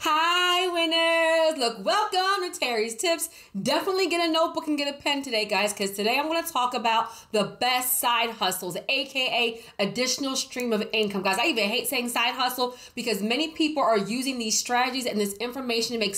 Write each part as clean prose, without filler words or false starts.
Hi winners! Look, welcome to Terry's Tips. Definitely get a notebook and get a pen today, guys, because today I'm going to talk about the best side hustles, aka additional stream of income. Guys, I even hate saying side hustle because many people are using these strategies and this information to make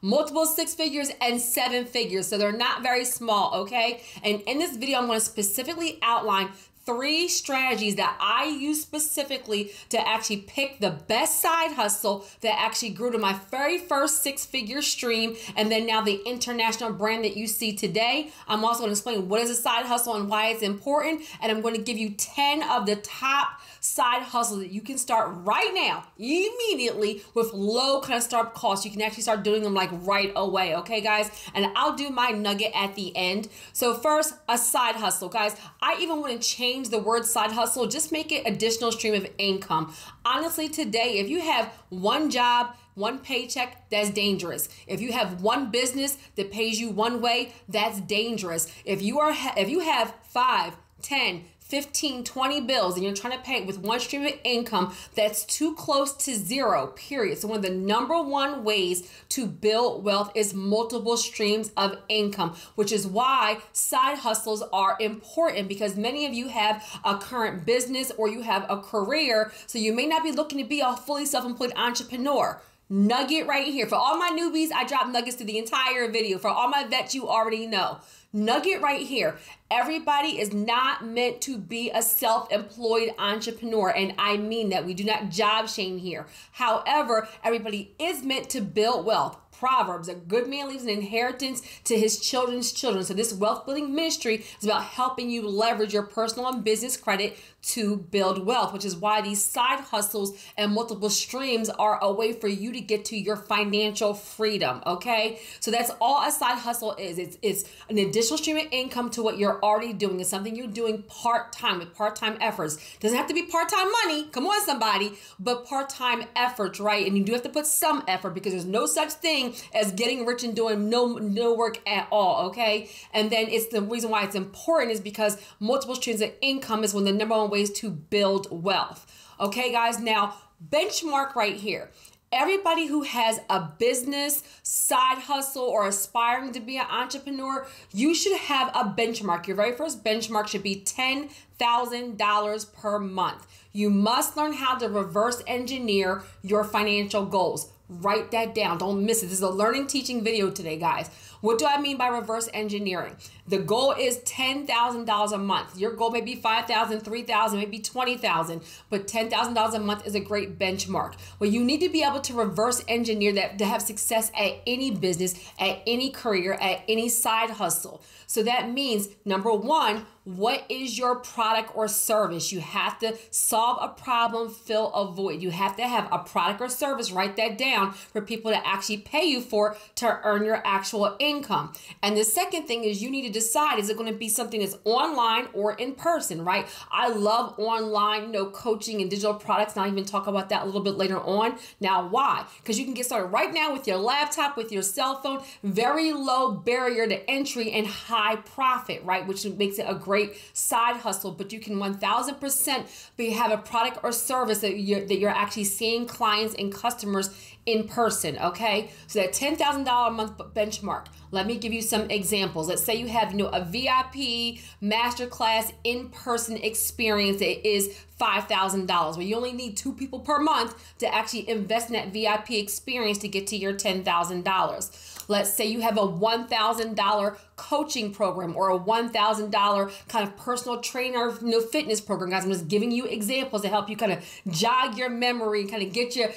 multiple six figures and seven figures. So they're not very small, okay? And in this video, I'm going to specifically outline 3 strategies that I use specifically to actually pick the best side hustle that actually grew to my very first 6-figure stream, and then now the international brand that you see today. I'm also going to explain what is a side hustle and why it's important, and I'm going to give you 10 of the top side hustles that you can start right now, immediately, with low kind of startup costs. You can actually start doing them like right away, okay, guys? And I'll do my nugget at the end. So first, a side hustle, guys. I even want to change the word side hustle, just make it additional stream of income. Honestly, today, if you have one job, one paycheck, that's dangerous. If you have one business that pays you one way, that's dangerous. If you have 5, 10, 15, 20 bills and you're trying to pay with one stream of income, that's too close to zero, period. So one of the number one ways to build wealth is multiple streams of income, which is why side hustles are important, because many of you have a current business or you have a career, so you may not be looking to be a fully self-employed entrepreneur. Nugget right here. For all my newbies, I drop nuggets through the entire video. For all my vets, you already know. Nugget right here. Everybody is not meant to be a self-employed entrepreneur, and I mean that. We do not job shame here. However, everybody is meant to build wealth. Proverbs, a good man leaves an inheritance to his children's children. So this wealth building ministry is about helping you leverage your personal and business credit to build wealth, which is why these side hustles and multiple streams are a way for you to get to your financial freedom, okay? So that's all a side hustle is. It's an additional stream of income to what you're already doing. It's something you're doing part-time with part-time efforts. Doesn't have to be part-time money, come on somebody, but part-time efforts, right? And you do have to put some effort, because there's no such thing as getting rich and doing no work at all, okay? And then it's the reason why it's important is because multiple streams of income is one of the number one ways to build wealth. Okay, guys, now benchmark right here. Everybody who has a business, side hustle, or aspiring to be an entrepreneur, you should have a benchmark. Your very first benchmark should be $10,000 per month. You must learn how to reverse engineer your financial goals. Write that down. Don't miss it. This is a learning teaching video today, guys. What do I mean by reverse engineering? The goal is $10,000 a month. Your goal may be $5,000, $3,000, maybe $20,000, but $10,000 a month is a great benchmark. Well, you need to be able to reverse engineer that to have success at any business, at any career, at any side hustle. So that means, number one, what is your product or service? You have to solve a problem, fill a void. You have to have a product or service, write that down, for people to actually pay you for to earn your actual income. And the second thing is you need to decide, is it going to be something that's online or in person, right? I love online, coaching and digital products, and I'll even talk about that a little bit later on. Now, why? Because you can get started right now with your laptop, with your cell phone, very low barrier to entry and high profit, right? Which makes it a great side hustle, but you can 1000% have a product or service that you're actually seeing clients and customers in person, okay? So that $10,000 a month benchmark. Let me give you some examples. Let's say you have a VIP Masterclass in-person experience that is $5,000. Well, you only need 2 people per month to actually invest in that VIP experience to get to your $10,000. Let's say you have a $1,000 coaching program or a $1,000 kind of personal trainer fitness program. Guys, I'm just giving you examples to help you kind of jog your memory and kind of get your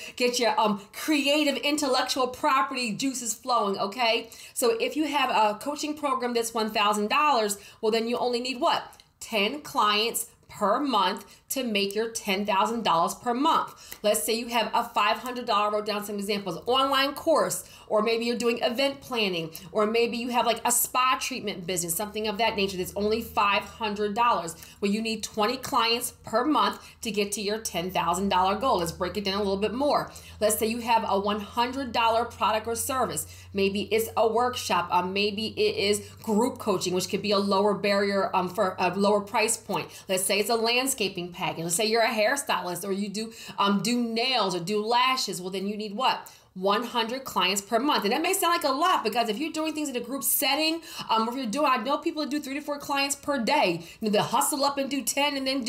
creative intellectual property juices flowing, okay? So if you have a coaching program that's $1,000, well, then you only need what? 10 clients per month to make your $10,000 per month. Let's say you have a $500, wrote down some examples, online course, or maybe you're doing event planning, or maybe you have like a spa treatment business, something of that nature that's only $500. Well, you need 20 clients per month to get to your $10,000 goal. Let's break it down a little bit more. Let's say you have a $100 product or service. Maybe it's a workshop, maybe it is group coaching, which could be a lower barrier for a lower price point. Let's say it's a landscaping package. Let's say you're a hairstylist, or you do nails or do lashes. Well, then you need what? 100 clients per month. And that may sound like a lot, because if you're doing things in a group setting, or if you're doing, I know people do 3 to 4 clients per day. They hustle up and do 10 and then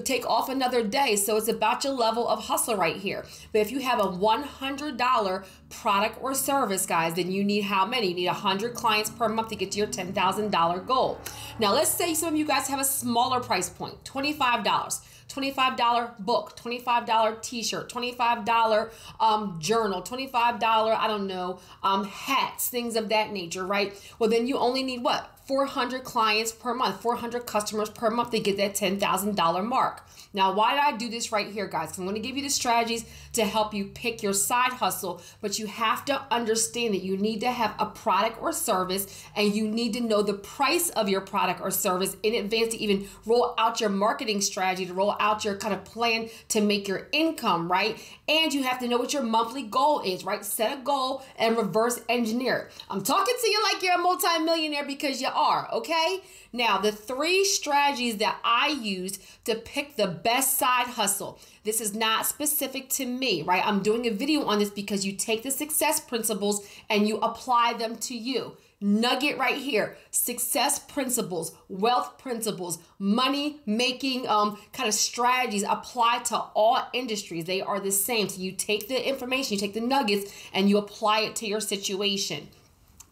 take off another day. So it's about your level of hustle right here. But if you have a $100 product or service, guys, then you need how many? You need 100 clients per month to get to your $10,000 goal. Now, let's say some of you guys have a smaller price point, $25. $25 book, $25 t-shirt, $25 journal, $25, I don't know, hats, things of that nature, right? Well, then you only need what? 400 clients per month, 400 customers per month to get that $10,000 mark. Now, why did I do this right here, guys? 'Cause I'm going to give you the strategies to help you pick your side hustle, but you have to understand that you need to have a product or service, and you need to know the price of your product or service in advance to even roll out your marketing strategy, to roll out your kind of plan to make your income, right? And you have to know what your monthly goal is, right? Set a goal and reverse engineer it. I'm talking to you like you're a multimillionaire, because you are, okay? Now, the 3 strategies that I used to pick the best side hustle. This is not specific to me, right? I'm doing a video on this because you take the success principles and you apply them to you. Nugget right here: success principles, wealth principles, money making kind of strategies apply to all industries. They are the same. So you take the information, you take the nuggets, and you apply it to your situation.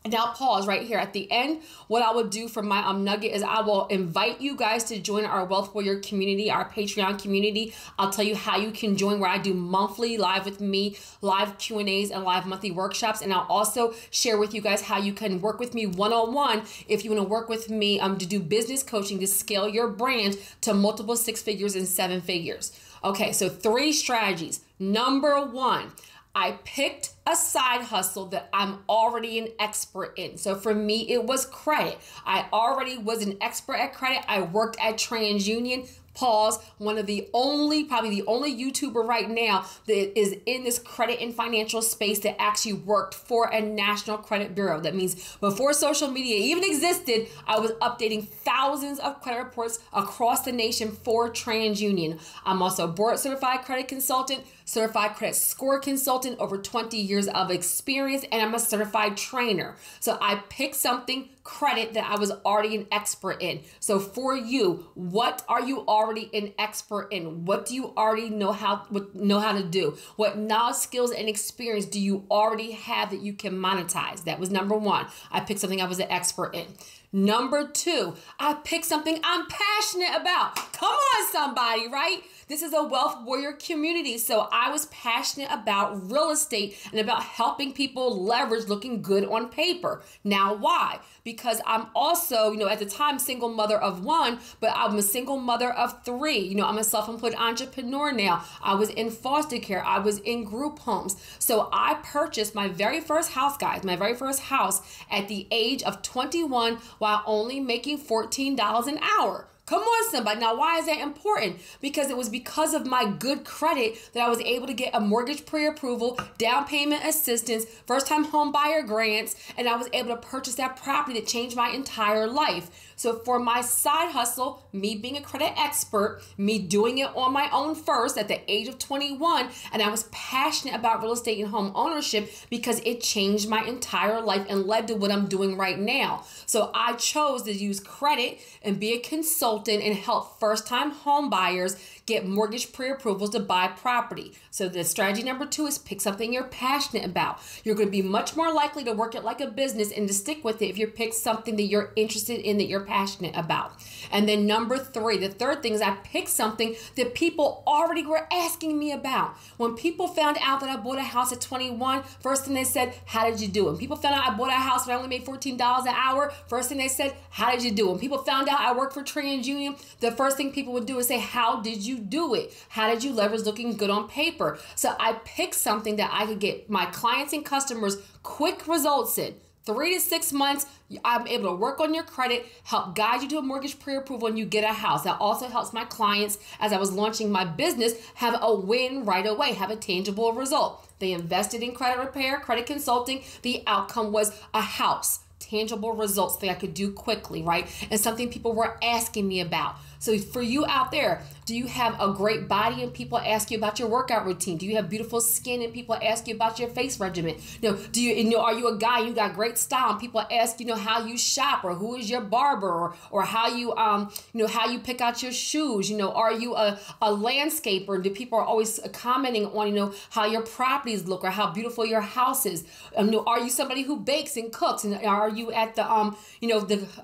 Now pause right here. At the end, what I will do for my nugget is I will invite you guys to join our Wealth Warrior community, our Patreon community. I'll tell you how you can join, where I do monthly live with me, live Q&As, and live monthly workshops. And I'll also share with you guys how you can work with me one-on-one if you want to work with me to do business coaching to scale your brand to multiple 6 figures and 7 figures. Okay, so 3 strategies. Number 1, I picked a side hustle that I'm already an expert in. So for me, it was credit. I already was an expert at credit. I worked at TransUnion. Pause. One of the only, probably the only YouTuber right now that is in this credit and financial space that actually worked for a national credit bureau. That means before social media even existed, I was updating thousands of credit reports across the nation for TransUnion. I'm also a board certified credit consultant, certified credit score consultant, over 20 years of experience, and I'm a certified trainer. So I picked something, credit, that I was already an expert in. So for you, what are you already an expert in? What do you already know how to do? What knowledge, skills, and experience do you already have that you can monetize? That was number 1. I picked something I was an expert in. Number 2, I picked something I'm passionate about. Come on, somebody, right? This is a Wealth Warrior community. So I was passionate about real estate and about helping people leverage looking good on paper. Now, why? Because I'm also, at the time, single mother of 1, but I'm a single mother of 3. I'm a self-employed entrepreneur now. I was in foster care. I was in group homes. So I purchased my very first house, guys, my very first house at the age of 21 while only making $14 an hour. Come on, somebody. Now, why is that important? Because it was because of my good credit that I was able to get a mortgage pre-approval, down payment assistance, first-time home buyer grants, and I was able to purchase that property that changed my entire life. So for my side hustle, me being a credit expert, me doing it on my own first at the age of 21, and I was passionate about real estate and home ownership because it changed my entire life and led to what I'm doing right now. So I chose to use credit and be a consultant and help first-time home buyers get mortgage pre-approvals to buy property. So the strategy number 2 is pick something you're passionate about. You're going to be much more likely to work it like a business and to stick with it if you pick something that you're interested in, that you're passionate about. And then number 3, the third thing is I picked something that people already were asking me about. When people found out that I bought a house at 21, first thing they said, how did you do it? When people found out I bought a house and I only made $14 an hour, first thing they said, how did you do it? When people found out I worked for TransUnion, the first thing people would do is say, how did you do it? How did you leverage looking good on paper? So I picked something that I could get my clients and customers quick results in. 3 to 6 months, I'm able to work on your credit, help guide you to a mortgage pre-approval, and you get a house. That also helps my clients, as I was launching my business, have a win right away, have a tangible result. They invested in credit repair, credit consulting. The outcome was a house. Tangible results that I could do quickly, right? And something people were asking me about. So for you out there, do you have a great body and people ask you about your workout routine? Do you have beautiful skin and people ask you about your face regimen? Are you a guy, you got great style and people ask, how you shop or who is your barber or how you, how you pick out your shoes? Are you a landscaper? Do people are always commenting on, how your properties look or how beautiful your house is? Are you somebody who bakes and cooks? And are you at the,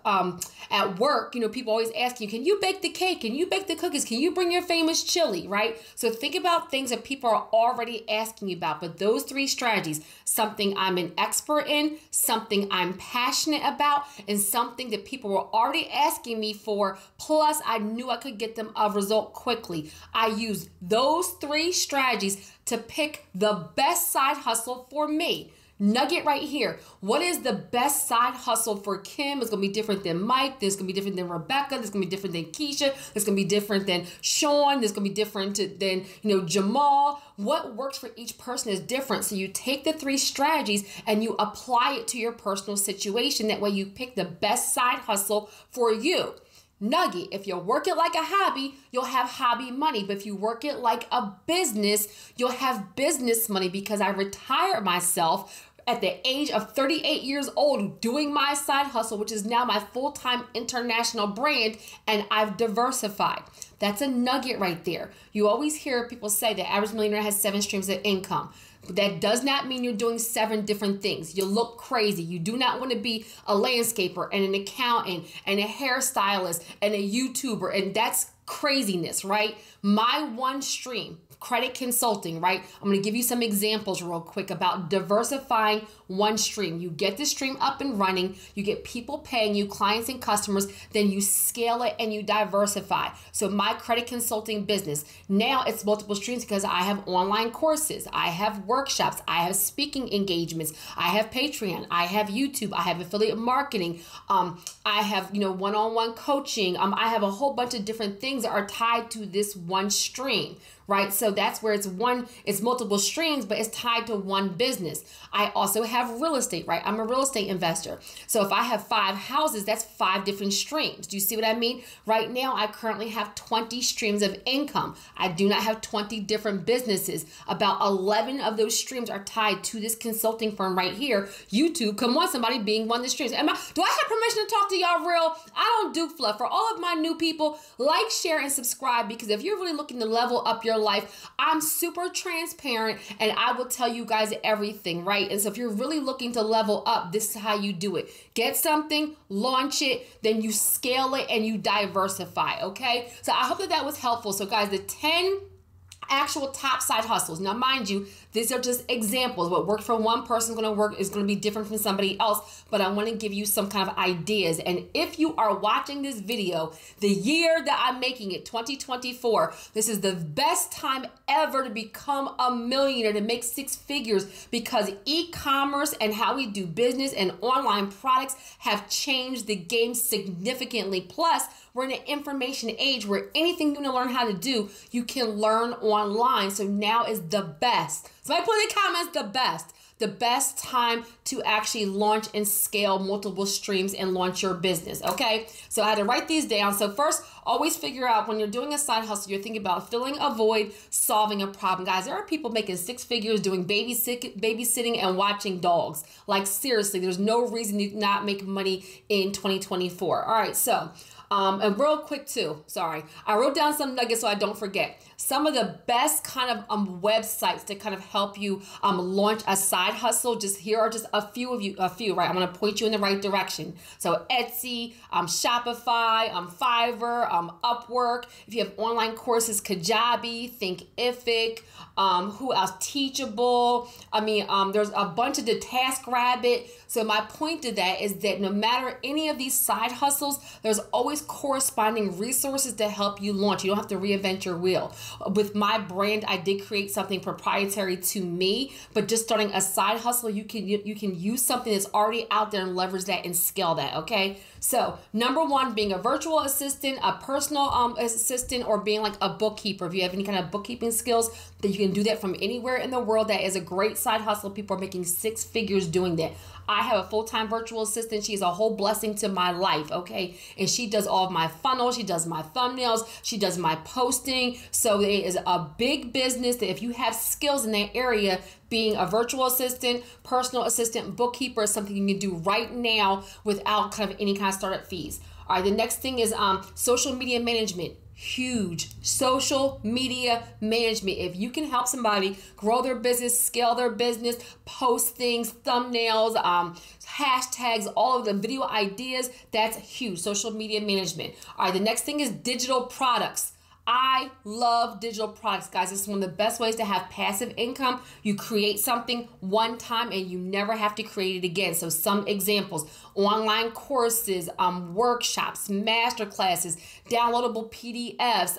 at work, people always ask you, can you bake the cake? Can you bake the cookies? Can you bring your famous chili, right? So think about things that people are already asking you about. But those 3 strategies, something I'm an expert in, something I'm passionate about, and something that people were already asking me for, plus I knew I could get them a result quickly. I use those 3 strategies to pick the best side hustle for me. Nugget right here. What is the best side hustle for Kim? It's going to be different than Mike. This is going to be different than Rebecca. This is going to be different than Keisha. This is going to be different than Sean. This is going to be different than, Jamal. What works for each person is different. So you take the 3 strategies and you apply it to your personal situation. That way you pick the best side hustle for you. Nugget, if you work it like a hobby, you'll have hobby money. But if you work it like a business, you'll have business money, because I retired myself at the age of 38 years old doing my side hustle, which is now my full-time international brand, and I've diversified. That's a nugget right there. You always hear people say the average millionaire has 7 streams of income. That does not mean you're doing 7 different things. You look crazy. You do not want to be a landscaper and an accountant and a hairstylist and a YouTuber, and that's craziness, right? My one stream, credit consulting, right? I'm going to give you some examples real quick about diversifying one stream. You get the stream up and running, you get people paying you, clients and customers, then you scale it and you diversify. So my credit consulting business, now it's multiple streams because I have online courses, I have workshops, I have speaking engagements, I have Patreon, I have YouTube, I have affiliate marketing, I have, one-on-one coaching, I have a whole bunch of different things that are tied to this one stream, right? So that's where it's multiple streams, but it's tied to one business. I also have real estate, right? I'm a real estate investor. So if I have 5 houses, that's 5 different streams. Do you see what I mean? Right now, I currently have 20 streams of income. I do not have 20 different businesses. About 11 of those streams are tied to this consulting firm right here. YouTube, come on, somebody being one of the streams. Do I have permission to talk to y'all real? I don't do fluff. For all of my new people, like, share, and subscribe, because if you're really looking to level up your life, I'm super transparent and I will tell you guys everything, right? And so if you're really looking to level up, this is how you do it. Get something, launch it, then you scale it and you diversify, okay? So I hope that was helpful. So guys, the 10 actual top side hustles. Now, mind you, these are just examples. What worked for one person is going to be different from somebody else, but I want to give you some kind of ideas. And if you are watching this video, the year that I'm making it, 2024, this is the best time ever to become a millionaire, to make 6 figures, because e-commerce and how we do business and online products have changed the game significantly. Plus, we're in an information age where anything you want to learn how to do, you can learn online. So now is the best. Somebody put in the comments, the best time to actually launch and scale multiple streams and launch your business, okay? So I had to write these down. So first, always figure out when you're doing a side hustle, you're thinking about filling a void, solving a problem. Guys, there are people making 6 figures doing babysitting and watching dogs. Like, seriously, there's no reason you not make money in 2024. All right, so and real quick too, sorry, I wrote down some nuggets so I don't forget. Some of the best kind of websites to kind of help you launch a side hustle. Just here are just a few, right? I'm gonna point you in the right direction. So Etsy, Shopify, Fiverr, Upwork. If you have online courses, Kajabi, Thinkific, who else? Teachable. There's a bunch of the TaskRabbit. So my point to that is that no matter any of these side hustles, there's always corresponding resources to help you launch. You don't have to reinvent your wheel. With my brand, I did create something proprietary to me, but just starting a side hustle, you can use something that's already out there and leverage that and scale that, okay? So number 1, being a virtual assistant, a personal assistant, or being like a bookkeeper. If you have any kind of bookkeeping skills, that you can do that from anywhere in the world. That is a great side hustle. People are making 6 figures doing that. I have a full-time virtual assistant. She's a whole blessing to my life, okay? And she does does all of my funnels. She does my thumbnails. She does my posting. So it is a big business that if you have skills in that area, being a virtual assistant, personal assistant, bookkeeper is something you can do right now without kind of any kind of startup fees. All right, the next thing is social media management. Huge. Social media management. If you can help somebody grow their business, scale their business, post things, thumbnails, hashtags, all of the video ideas, that's huge. Social media management. All right, the next thing is digital products. I love digital products, guys. It's one of the best ways to have passive income. You create something one time and you never have to create it again. So some examples: online courses, workshops, masterclasses, downloadable PDFs,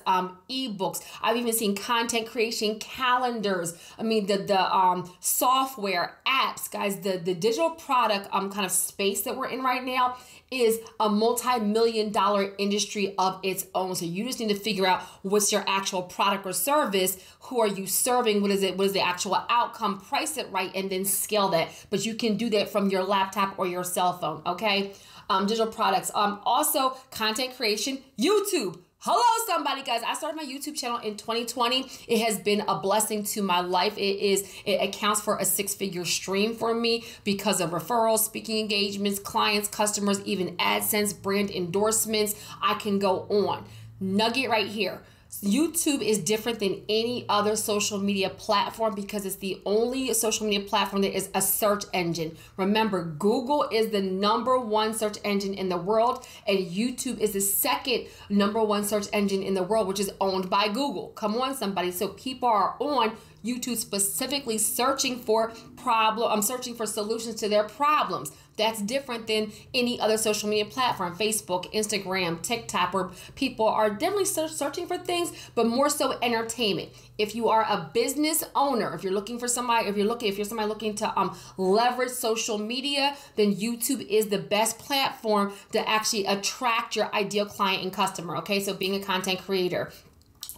ebooks. I've even seen content creation calendars. I mean, the software, apps, guys. The digital product kind of space that we're in right now is a multi-million-dollar industry of its own. So you just need to figure out what's your actual product or service. Who are you serving? What is it? What is the actual outcome? Price it right and then scale that. But you can do that from your laptop or your cell phone, okay? Digital products. Also, content creation, YouTube. Hello, somebody, guys. I started my YouTube channel in 2020. It has been a blessing to my life. It accounts for a 6-figure stream for me because of referrals, speaking engagements, clients, customers, even AdSense, brand endorsements. I can go on. Nugget right here. YouTube is different than any other social media platform because it's the only social media platform that is a search engine. Remember, Google is the #1 search engine in the world, and YouTube is the second #1 search engine in the world, which is owned by Google. Come on, somebody. So people are on YouTube specifically searching for solutions to their problems. That's different than any other social media platform, Facebook, Instagram, TikTok, where people are definitely searching for things, but more so entertainment. If you are a business owner, if you're somebody looking to leverage social media, then YouTube is the best platform to actually attract your ideal client and customer. Okay, so being a content creator.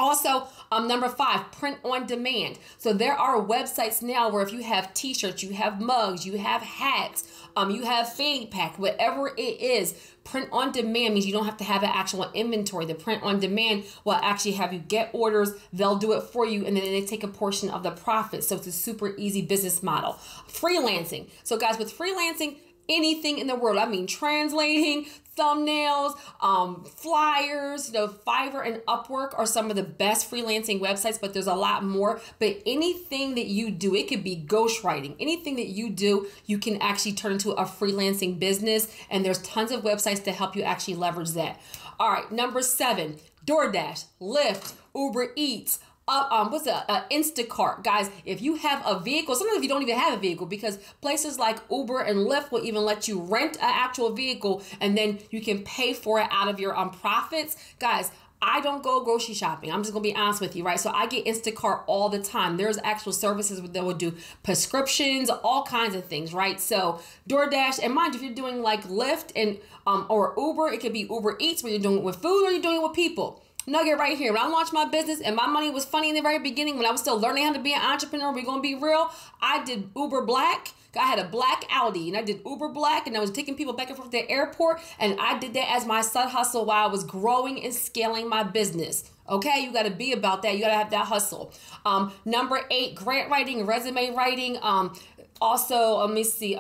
Also, number 5, print on demand. So there are websites now where if you have t-shirts, you have mugs, you have hats, you have fanny pack, whatever it is, print on demand means you don't have to have an actual inventory. The print on demand will actually have you get orders, they'll do it for you, and then they take a portion of the profit. So it's a super easy business model. Freelancing. So guys, with freelancing, anything in the world, I mean translating, thumbnails, flyers, Fiverr and Upwork are some of the best freelancing websites, but there's a lot more. But anything that you do, it could be ghostwriting. Anything that you do, you can actually turn into a freelancing business, and there's tons of websites to help you actually leverage that. All right, number 7, DoorDash, Lyft, Uber Eats, Instacart. Guys, if you have a vehicle, sometimes if you don't even have a vehicle, because places like Uber and Lyft will even let you rent an actual vehicle and then you can pay for it out of your profits. Guys, I don't go grocery shopping. I'm just going to be honest with you, right? So I get Instacart all the time. There's actual services that will do prescriptions, all kinds of things, right? So DoorDash, and mind you, if you're doing like Lyft and or Uber, it could be Uber Eats where you're doing it with food or you're doing it with people. Nugget right here. When I launched my business and my money was funny in the very beginning, when I was still learning how to be an entrepreneur, we're going to be real, I did Uber Black. I had a black Audi and I did Uber Black, and I was taking people back and forth to the airport, and I did that as my side hustle while I was growing and scaling my business. Okay, you got to be about that. You got to have that hustle. Number 8, grant writing, resume writing. Also, let me see.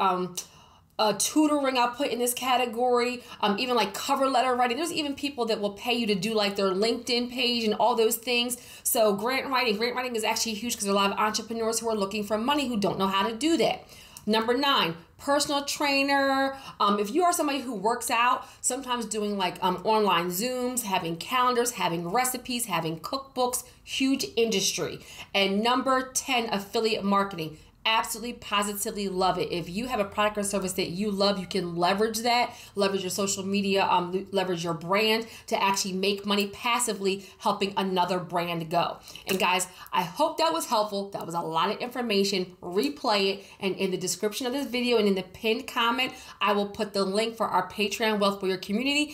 Tutoring I put in this category, even like cover letter writing. There's even people that will pay you to do like their LinkedIn page and all those things. So grant writing is actually huge because there are a lot of entrepreneurs who are looking for money who don't know how to do that. Number 9, personal trainer. If you are somebody who works out, sometimes doing like online Zooms, having calendars, having recipes, having cookbooks, huge industry. And number 10, affiliate marketing. Absolutely, positively love it. If you have a product or service that you love, you can leverage that, leverage your social media, leverage your brand to actually make money passively, helping another brand go. And guys, I hope that was helpful. That was a lot of information. Replay it. And in the description of this video and in the pinned comment, I will put the link for our Patreon Wealth Builder community.